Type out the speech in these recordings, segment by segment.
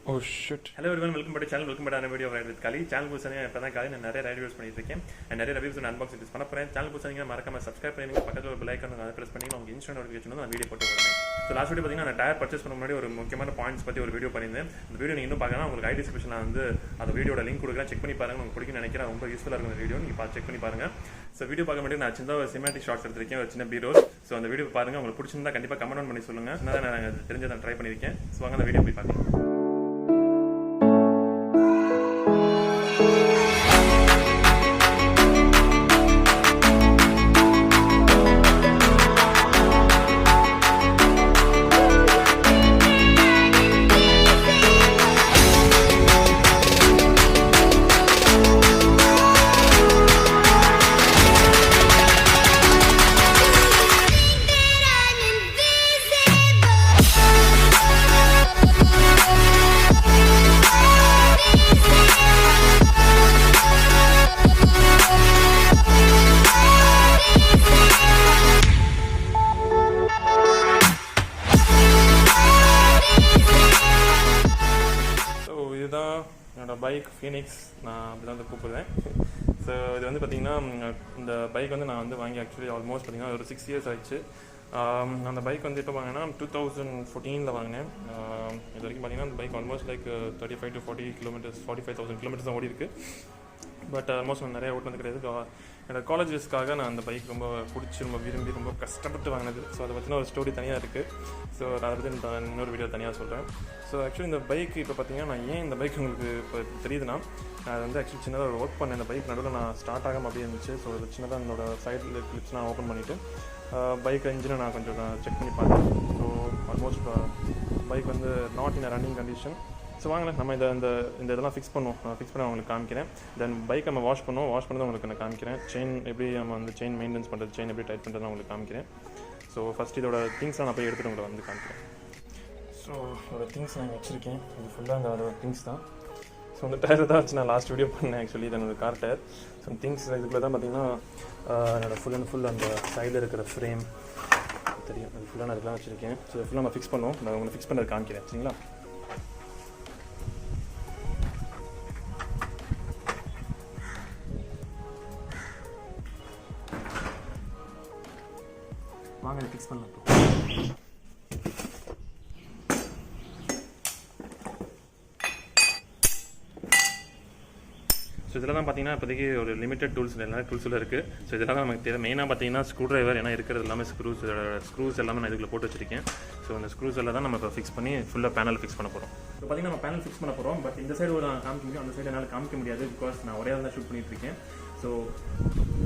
Oh shit. Hello everyone, welcome back to channel. Welcome back to another video of Ride with Kali. Channel புதுசாக இப்பதான் காலி நான் நிறைய right videos பண்ணிட்டு இருக்கேன் and நிறைய ரிவ்யூஸ் and unboxings பண்ண போறேன். சேனல் புதுசாக மறக்காம சப்ஸ்கிரைப் பண்ணுங்க. பக்கத்துல ஒரு பெல் ஐகான் அதை பிரஸ் பண்ணி உங்களுக்கு இன்ஸ்டன்ட் நோட்டிஃபிகேஷன் வந்து நான் வீடியோ போட்டு வரேன். ஸோ லாஸ்ட் வீடியோ பார்த்தீங்கன்னா நான் டயர் பர்ச்சேஸ் பண்ண முன்னாடி ஒரு முக்கியமான பாயிண்ட்ஸ் பற்றி ஒரு வீடியோ பண்ணியிருந்தேன். இந்த வீடியோ நீங்கள் இன்னும் பார்க்கலாம், உங்களுக்கு ஐடி டிஸ்கிரிப்ஷனில் வந்து அந்த வீடியோட லிங்க் கொடுக்குறேன், செக் பண்ணி பாருங்க. உங்களுக்கு பிடிக்கும் நினைக்கிறேன், ரொம்ப யூஸ்ஃபுல்லாக இருக்கும் இந்த வீடியோ, நீங்கள் பார்த்து செக் பண்ணி பாருங்க. ஸோ வீடியோ பார்க்க முன்னாடி நான் சின்ன ஒரு சினிமேட்டிக் ஷாட்ஸ் எடுத்திருக்கேன், ஒரு சின்ன பீரோல். ஸோ அந்த வீடியோ பாருங்க, உங்களுக்கு பிடிச்சிருந்தா கண்டிப்பாக கமெண்ட் பண்ணி சொல்லுங்க. நான் தெரிஞ்சதை ட்ரை பண்ணியிருக்கேன். ஸோ வாங்க அந்த வீடியோ போய் பார்க்கலாம். என்னோட பைக் ஃபீனிக்ஸ், நான் அப்படி தான் வந்து கூப்பிடுவேன். ஸோ இது வந்து பார்த்திங்கன்னா இந்த பைக் வந்து நான் வந்து வாங்கி ஆக்சுவலி ஆல்மோஸ்ட் பார்த்திங்கன்னா ஒரு 6 years ஆயிடுச்சு. அந்த பைக் வந்து எப்போ வாங்கினா 2014 வாங்கினேன். இது வரைக்கும் பார்த்திங்கன்னா அந்த bike almost like 35 to 40 kilometers 45,000 kilometers தான் ஓடி இருக்குது. பட் ஆல்மோஸ்ட் நான் நிறையா ஓட்டினது கிடையாது. என்னோட காலேஜஸ்க்காக நான் அந்த பைக் ரொம்ப பிடிச்சி ரொம்ப விரும்பி ரொம்ப கஷ்டப்பட்டு வாங்கினது. ஸோ அதை பற்றின ஒரு ஸ்டோரி தனியாக இருக்குது. ஸோ அதை பற்றி நான் இன்னொரு வீடியோ தனியாக சொல்கிறேன். ஸோ ஆக்சுவலி இந்த பைக் இப்போ பார்த்தீங்கன்னா நான் ஏன் இந்த பைக் உங்களுக்கு இப்போ தெரியுதுன்னா, நான் வந்து ஆக்சுவலி சின்னதாக ஒரு ஒர்க் பண்ணேன். இந்த பைக் நடுவில் நான் ஸ்டார்ட் ஆகாமல் அப்படியே இருந்துச்சு. ஸோ ஒரு சின்னதாக என்னோட சைடில் கிளிப்ஸ் நான் ஓப்பன் பண்ணிவிட்டு பைக் இன்ஜினை நான் கொஞ்சம் செக் பண்ணி பார்த்தேன். ஸோ ஆல்மோஸ்ட் பைக் வந்து not in a running condition. So வாங்கினேன் நம்ம இந்த இதெல்லாம் ஃபிக்ஸ் பண்ண உங்களுக்கு காமிக்கிறேன். தென் பைக் நம்ம வாஷ் பண்ணது உங்களுக்கு நான் காமிக்கிறேன். செயின் எப்படி நம்ம வந்து செயின் மெயின்டெனன்ஸ் பண்ணுறது, செயின் எப்படி டைட் பண்ணுறது உங்களுக்கு காமிக்கிறேன். ஸோ ஃபஸ்ட் இதோட திங்ஸ்லாம் நான் போய் எடுத்துகிட்டு உங்களை வந்து காமிக்கிறேன். ஸோ இதோட திங்ஸ் நான் வச்சுருக்கேன். இது ஃபுல்லாக அதோட திங்ஸ் தான். ஸோ இந்த டயர் தான் வச்சு நான் லாஸ்ட் வீடியோ பண்ணேன் ஆக்சுவலி. இது என்னோட கார் டயர். ஸோ திங்ஸ் இதுக்குள்ளே தான் பார்த்தீங்கன்னா என்னோடய ஃபுல் அண்ட் ஃபுல் அந்த சைடில் இருக்கிற ஃப்ரேம் தெரியும், அது ஃபுல்லாக நான் இதெல்லாம் வச்சுருக்கேன். ஸோ ஃபுல்லாக நம்ம ஃபிக்ஸ் பண்ணுவோம். நான் உங்களுக்கு ஃபிக்ஸ் பண்ணுறது காமிக்கிறேன், சரிங்களா? வாங்க இதை ஃபிக்ஸ் பண்ணலாம். ஸோ இதெல்லாம் தான் பார்த்தீங்கன்னா இப்போதைக்கு ஒரு லிமிட்டட் டூல்ஸ் எல்லா டூல்ஸில் இருக்குது. ஸோ இதெல்லாம் நமக்கு தேவை. மெயினாக பார்த்தீங்கன்னா ஸ்க்ரூ ட்ரைவர், ஏன்னா இருக்கிறது எல்லாமே ஸ்க்ரூஸ் எல்லாமே நான் இதுக்குள்ளே போட்டு வச்சிருக்கேன். ஸோ அந்த ஸ்க்ரூஸ் எல்லாம் தான் நம்ம இப்போ ஃபிக்ஸ் பண்ணி ஃபுல்லாக பேனல் ஃபிக்ஸ் பண்ண போகிறோம். ஸோ பார்த்தீங்கன்னா நம்ம பேனல் ஃபிக்ஸ் பண்ண போகிறோம். பட் இந்த சைடு ஒரு காமிக்க முடியும், அந்த சைடு என்னால் காமிக்க முடியாது. பிகாஸ் நான் ஒரே தான் ஷூட் பண்ணிட்டு இருக்கேன். So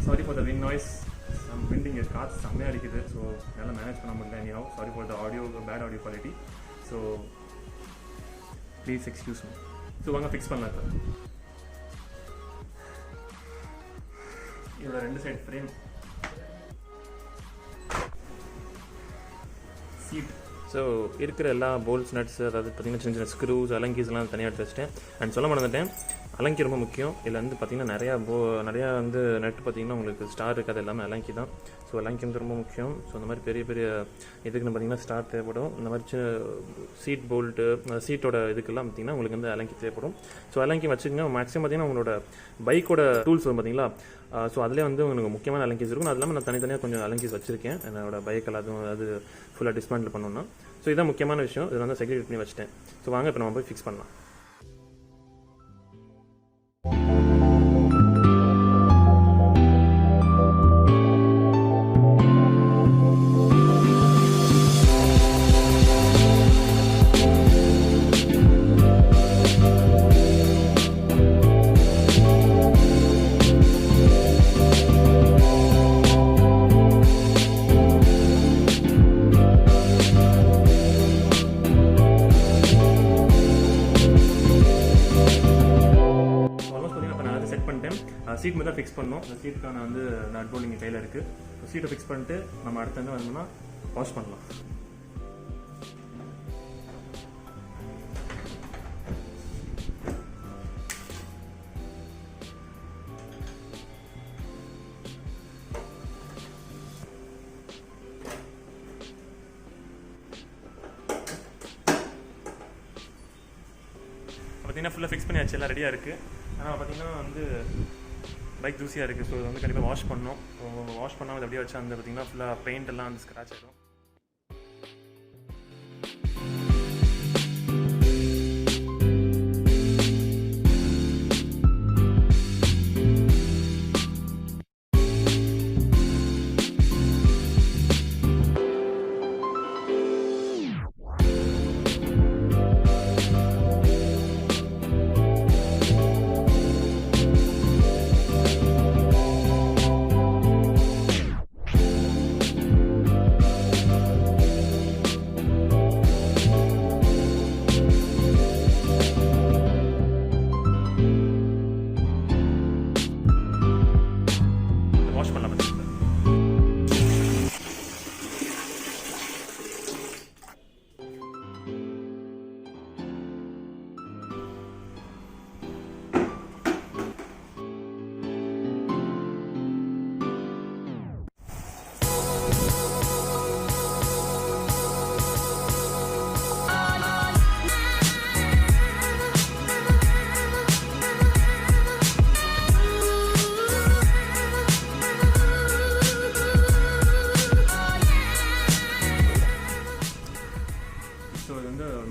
sorry for the wind noise. Winding காற்று செம்மையாக அடிக்குது. ஸோ என்னால் மேனேஜ் பண்ண முடியல. Anyhow sorry for the audio, bad audio quality. So please excuse me. So வாங்க ஃபிக்ஸ் பண்ணலாம். இப்போ இதோட ரெண்டு சைடு ஃப்ரேம், சீட், ஸோ இருக்கிற எல்லா போல்ட்ஸ் நட்ஸ், அதாவது பார்த்தீங்கன்னா சின்ன சின்ன ஸ்க்ரூஸ் அலங்கீஸ் எல்லாம் தனியாக எடுத்து வச்சிட்டேன். அண்ட் சொல்ல மறந்துட்டேன், அலங்கி ரொம்ப முக்கியம். இதில் வந்து பார்த்திங்கன்னா நிறையா வந்து நட்டு பார்த்திங்கன்னா உங்களுக்கு ஸ்டார் இருக்காது, எல்லாமே அலங்கி தான். ஸோ அலங்கி வந்து ரொம்ப முக்கியம். ஸோ இந்த மாதிரி பெரிய பெரிய இதுக்குன்னு பார்த்திங்கன்னா ஸ்டார் தேவைப்படும். இந்த மாதிரி சீட் போல்ட்டு, சீட்டோட இதுக்கெல்லாம் பார்த்திங்கன்னா உங்களுக்கு வந்து அலங்கி தேவைப்படும். ஸோ அலங்கி வச்சுக்கோங்க. மேக்ஸிமம் பார்த்திங்கன்னா உங்களோட பைக்கோட டூல்ஸ் வரும் பார்த்திங்களா. ஸோ அதிலே வந்து உங்களுக்கு முக்கியமான அலங்கீஸ் இருக்கும். அது இல்லாமல் நான் தனித்தனியாக கொஞ்சம் அலங்கீஸ் வச்சுருக்கேன் என்னோட பைக்கில். அதுவும் அது ஃபுல்லாக டிஸ்மேண்டில் பண்ணணும்னா. ஸோ இதுதான் முக்கியமான விஷயம். இதை வந்து செக்யூரிட் பண்ணி வச்சுட்டேன். ஸோ வாங்க இப்போ நம்ம போய் ஃபிக்ஸ் பண்ணலாம். சீட் மட்டும் தான் ஃபிக்ஸ் பண்ணணும். அந்த சீட்டுக்கான வந்து நட் போல்ட் இங்கே கையில் இருக்குது. சீட்டை ஃபிக்ஸ் பண்ணிட்டு நம்ம அடுத்த வந்து வந்தோம்னா வாஷ் பண்ணலாம். பார்த்தீங்கன்னா ஃபுல்லாக ஃபிக்ஸ் பண்ணியாச்சு, எல்லாம் ரெடியாக இருக்குது. ஆனால் பார்த்தீங்கன்னா வந்து பைக் தூசியாக இருக்குது. ஸோ இது வந்து கண்டிப்பாக வாஷ் பண்ணணும். வாஷ் பண்ணால் அது அப்படியே வச்சு அந்த பார்த்தீங்கன்னா ஃபுல்லாக பெயிண்ட் எல்லாம் வந்து ஸ்க்ராட்ச் ஆகிடும்.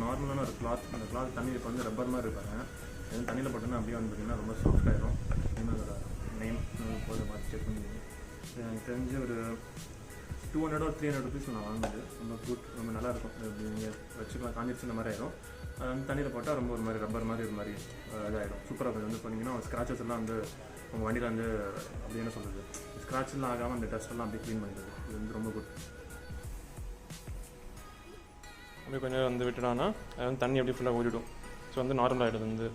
நார்மலான ஒரு கிளாத், அந்த கிளாத் தண்ணி இப்போ வந்து ரப்பர் மாதிரி இருப்பாங்க. அது தண்ணியில் போட்டோன்னா அப்படியே வந்து பார்த்திங்கன்னா ரொம்ப சாஃப்ட் ஆகிடும். அதோட நேம் போதை பார்த்து செக் பண்ணிடுங்க. எனக்கு தெரிஞ்சு ஒரு 200 or 300 rupees நான் வாங்குது. ரொம்ப குட், ரொம்ப நல்லாயிருக்கும். நீங்கள் வச்சுக்கலாம், காஞ்சிச்சு இந்த மாதிரி ஆகிடும். அது வந்து தண்ணியில் போட்டால் ரொம்ப ஒரு மாதிரி ரப்பர் மாதிரி ஒரு மாதிரி இதாகிடும். சூப்பராக இருக்கும். வந்து பண்ணிங்கன்னா ஸ்க்ராச்சஸ் எல்லாம் வந்து உங்கள் வண்டியில் வந்து அப்படி என்ன சொல்கிறது, ஸ்க்ராட்செல்லாம் ஆகாமல் அந்த டஸ்ட்டெல்லாம் அப்படியே க்ளீன் பண்ணிடுது. இது வந்து ரொம்ப குட். அப்படியே கொஞ்சம் வந்து விட்டுடானா அது வந்து தண்ணி அப்படியே ஃபுல்லாக ஓடிடும். ஸோ வந்து நார்மல் ஆகிடுது வந்து.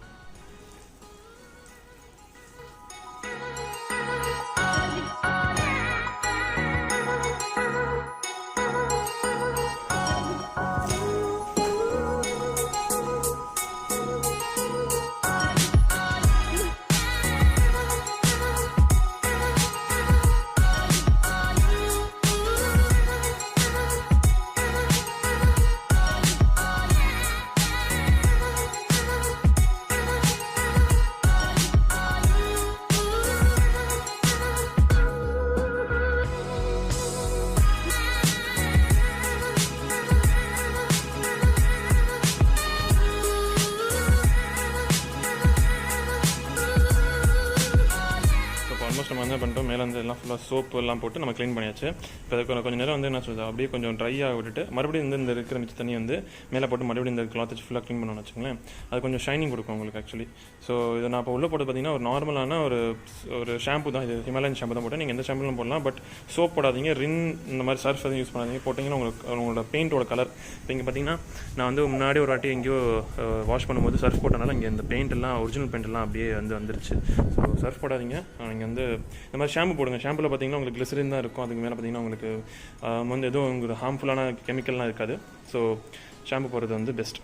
நம்ம என்ன பண்ணிட்டோம், மேலே வந்து எல்லாம் ஃபுல்லாக சோப்பு எல்லாம் போட்டு நம்ம க்ளீன் பண்ணியாச்சு. இப்போ அதுக்கு கொஞ்சம் நேரம் வந்து என்ன சொல்கிறது, அப்படியே கொஞ்சம் ட்ரையாக விட்டுட்டு மறுபடியும் வந்து இந்த இருக்கிற மிச்ச தண்ணி வந்து மேலே போட்டு மறுபடியும் இந்த கிளாத் வச்சு ஃபுல்லாக க்ளீன் பண்ணணும்னு வச்சுக்கோங்களேன். அது கொஞ்சம் ஷைனிங் கொடுக்கும் உங்களுக்கு ஆக்சுவலி. ஸோ இதை நான் இப்போ உள்ளே போட்டு பார்த்தீங்கன்னா ஒரு நார்மலான ஒரு ஷாம்பு தான், இது ஹிமாலயன் ஷாம்பு தான் போட்டேன். நீங்கள் எந்த ஷாம்புலும் போடலாம், பட் சோப் போடாதீங்க. ரின் இந்த மாதிரி சர்ஃப் எதுவும் யூஸ் பண்ணாதீங்க. போட்டிங்கன்னா உங்களோட பெயிண்டோட கலர். இப்போ இங்கே பார்த்தீங்கன்னா நான் வந்து முன்னாடி ஒரு வாட்டி எங்கேயோ வாஷ் பண்ணும்போது சர்ஃப் போட்டனால இங்கே இந்த பெயிண்ட் எல்லாம் ஒரிஜினல் பெயிண்ட் எல்லாம் அப்படியே வந்து வந்துருச்சு. ஸோ சர்ஃப் போடாதீங்க. நீங்கள் வந்து இந்த மாதிரி ஷாம்பு போடுங்க. ஷாம்பில் பார்த்தீங்கன்னா உங்களுக்கு கிளிசரின் தான் இருக்கும். அதுக்கு மேலே பார்த்தீங்கன்னா உங்களுக்கு வந்து எதுவும் உங்களுக்கு ஹார்ம்ஃபுல்லான கெமிக்கல்லாம் இருக்காது. ஸோ ஷாம்பு போடுறது வந்து பெஸ்ட்.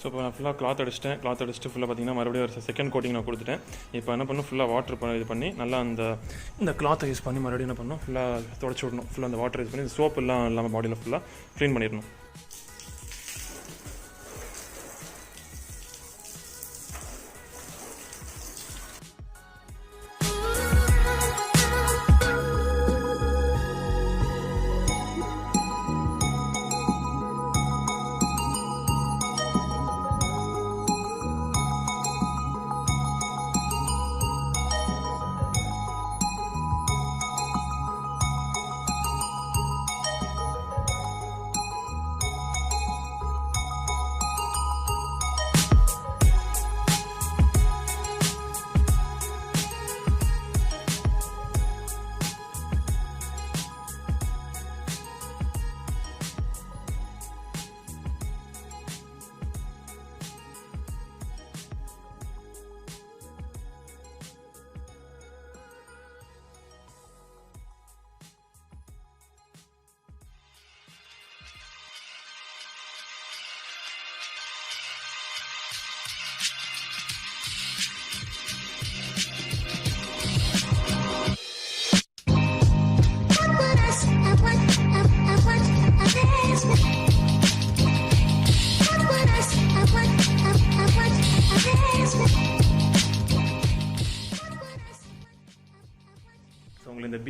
ஸோ இப்போ நான் ஃபுல்லாக கிளாத் அடிச்சுட்டு ஃபுல்லாக பார்த்தீங்கன்னா மறுபடியும் ஒரு செகண்ட் கோட்டிங் நான் கொடுத்துட்டேன். இப்போ என்ன பண்ணணும், ஃபுல்லாக வாட்டர் இது பண்ணி நல்லா இந்த கிளாத்தை யூஸ் பண்ணி மறுபடியும் என்ன பண்ணணும், ஃபுல்லாக தொடச்சி விடணும். ஃபுல்லாக அந்த வாட்டர் யூஸ் பண்ணி சோப் எல்லாம் இல்லாமல் பாடியில் ஃபுல்லாக க்ளீன் பண்ணிடணும்.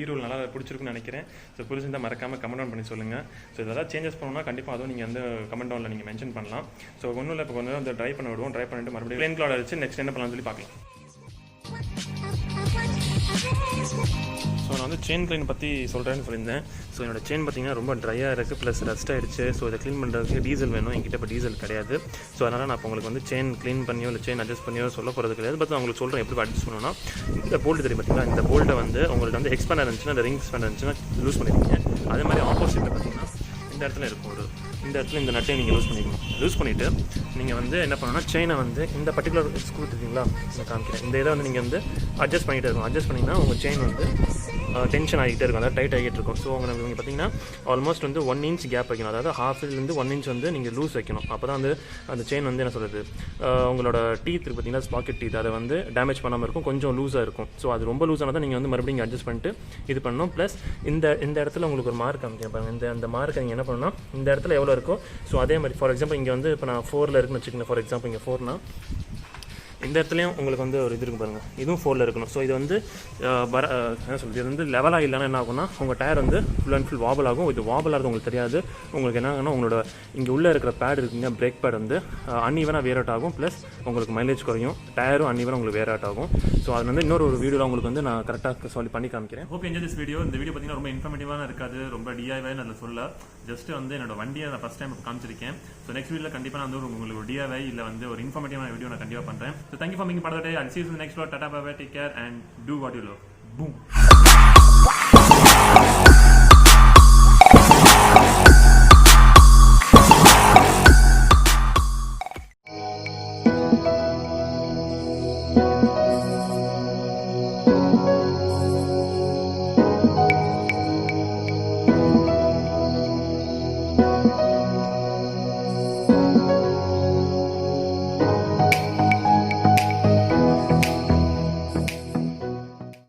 ரீரூல் நல்லா பிடிச்சிருக்குன்னு நினைக்கிறேன். ஸோ பிடிச்சிருந்தால் மறக்காமல் கமெண்ட் டவுன் பண்ணி சொல்லுங்கள். ஸோ இதெல்லாம் சேஞ்சஸ் பண்ணணும்னா கண்டிப்பாக அதுவும் நீங்கள் வந்து கமெண்ட் டவுனில் நீங்கள் மென்ஷன் பண்ணலாம். ஸோ ஒன்றும் இல்லை, இப்போ கொஞ்சம் வந்து ட்ரை பண்ண விடுவோம். ட்ரை பண்ணிட்டு மறுபடியும் பிளேன் கிளவுட் வச்சு நெக்ஸ்ட் என்ன பண்ணலாம்னு சொல்லி பார்க்கலாம். ஸோ நான் வந்து செயின் க்ளீன் பற்றி சொல்கிறேன்னு சொல்லியிருந்தேன். ஸோ என்னோட செயின் பார்த்தீங்கன்னா ரொம்ப ட்ரையாக இருக்குது, ப்ளஸ் ரஸ்ட் ஆகிடுச்சு. ஸோ இதை க்ளீன் பண்ணுறதுக்கு டீசல் வேணும். என்கிட்ட இப்போ டீசல் கிடையாது. ஸோ அதனால் நான் இப்போ உங்களுக்கு வந்து செயின் க்ளீன் பண்ணியோ இல்லை செயின் அட்ஜஸ்ட் பண்ணியோ சொல்ல போகிறது கிடையாது. பட் உங்களுக்கு சொல்கிறேன் எப்படி அட்ஜஸ்ட் பண்ணணும்னா, இந்த போல்ட்டு தெரியும் பார்த்தீங்களா, இந்த போல்ட்டை வந்து உங்கள்கிட்ட வந்து எக்ஸ்பேண்ட் இருந்துச்சுன்னா, இந்த ரிங் எக்ஸ்பேண்ட் இருந்துச்சுன்னா லூஸ் பண்ணிருக்கீங்க. அதே மாதிரி ஆப்போசிட்டில் பார்த்தீங்கன்னா இந்த இடத்துல இருக்கும், இந்த இடத்துல இந்த நட்டையை நீங்கள் லூஸ் பண்ணிக்கணும். லூஸ் பண்ணிவிட்டு நீங்கள் வந்து என்ன பண்ணணும்னா, செயினை வந்து இந்த பர்டிகுலர் ஸ்க்ரூ தெரியுங்களா, நான் காமிக்கிறேன். இந்த இதை வந்து நீங்கள் வந்து அட்ஜஸ்ட் பண்ணிகிட்டே இருக்கும். அட்ஜஸ்ட் பண்ணிங்கன்னா உங்கள் செயின் வந்து டென்ஷன் ஆகிட்டே இருக்கும், அதாவது டைட் ஆகிட்டு இருக்கும். ஸோ உங்களுக்கு நீங்கள் பார்த்தீங்கன்னா ஆல்மோஸ்ட் வந்து 1 inch கேப் வைக்கணும். அதாவது ஹாஃப்லேருந்து 1 inch வந்து நீங்கள் லூஸ் வைக்கணும். அப்போ தான் வந்து அந்த செயின் வந்து என்ன சொல்கிறது, உங்களோட டீத் இருக்குது பார்த்தீங்கன்னா, ஸ்பாக்கெட் டீத், அதை வந்து டேமேஜ் பண்ணாமல் இருக்கும், கொஞ்சம் லூஸாக இருக்கும். ஸோ அது ரொம்ப லூஸானதை நீங்கள் வந்து மறுபடியும் அட்ஜஸ்ட் பண்ணிட்டு இது பண்ணணும். ப்ளஸ் இந்த இடத்துல உங்களுக்கு ஒரு மார்க் காமிக்கிறேன் பாருங்கள். அந்த மார்க்கை நீங்கள் என்ன பண்ணணும்னா, இந்த இடத்துல எவ்வளோ இருக்கோ ஸோ அதே மாதிரி ஃபார் எக்ஸாம்பிள் இங்கே வந்து இப்போ நான் 4ல் இருக்குன்னு வச்சுக்கோங்க. ஃபார் எக்ஸாம்பிள் இங்கே 4னா இந்த இடத்துலையும் உங்களுக்கு வந்து ஒரு இது இருக்கும் பாருங்கள், இதுவும் 4ல் இருக்கணும். ஸோ இது வந்து என்ன சொல்கிறது, இது வந்து லெவலாக இல்லைன்னா என்ன ஆகும்னா, உங்கள் டயர் வந்து ஃபுல் அண்ட் ஃபுல் வாபல் ஆகும். இது வாபல் ஆகிறது உங்களுக்கு தெரியாது. உங்களுக்கு என்ன ஆகும்னா, உங்களோட இங்கே உள்ளே இருக்கிற பேட் இருக்குங்க, பிரேக் பேட் வந்து அன்இவனாக வேர் அவுட் ஆகும். ப்ளஸ் உங்களுக்கு மைலேஜ் குறையும், டயரும் அன்இவனாக உங்களுக்கு வேர் அவுட் ஆகும். ஸோ அது வந்து இன்னொரு வீடியோவில் உங்களுக்கு வந்து நான் கரெக்டாக சொல்லி பண்ணி காமிக்கிறேன். Hope enjoy this video. இந்த வீடியோ பார்த்தீங்கன்னா ரொம்ப இன்ஃபர்மேட்டிவாக இருக்காது, ரொம்ப டிஐவை நான் சொல்ல, ஜஸ்ட் வந்து என்னோட வண்டியை நான் ஃபஸ்ட் டைம் காமிச்சிருக்கேன். ஸோ நெக்ஸ்ட் வீடியோவில் கண்டிப்பாக நான் வந்து உங்களுக்கு ஒரு டிஐவை இல்லை வந்து ஒரு இன்ஃபர்மேட்டிவான வீடியோ நான் கண்டிப்பாக பண்ணுறேன். So thank you for being part of the day. I'll see you in the next vlog. Tata, bye bye, take care and do what you love. Boom.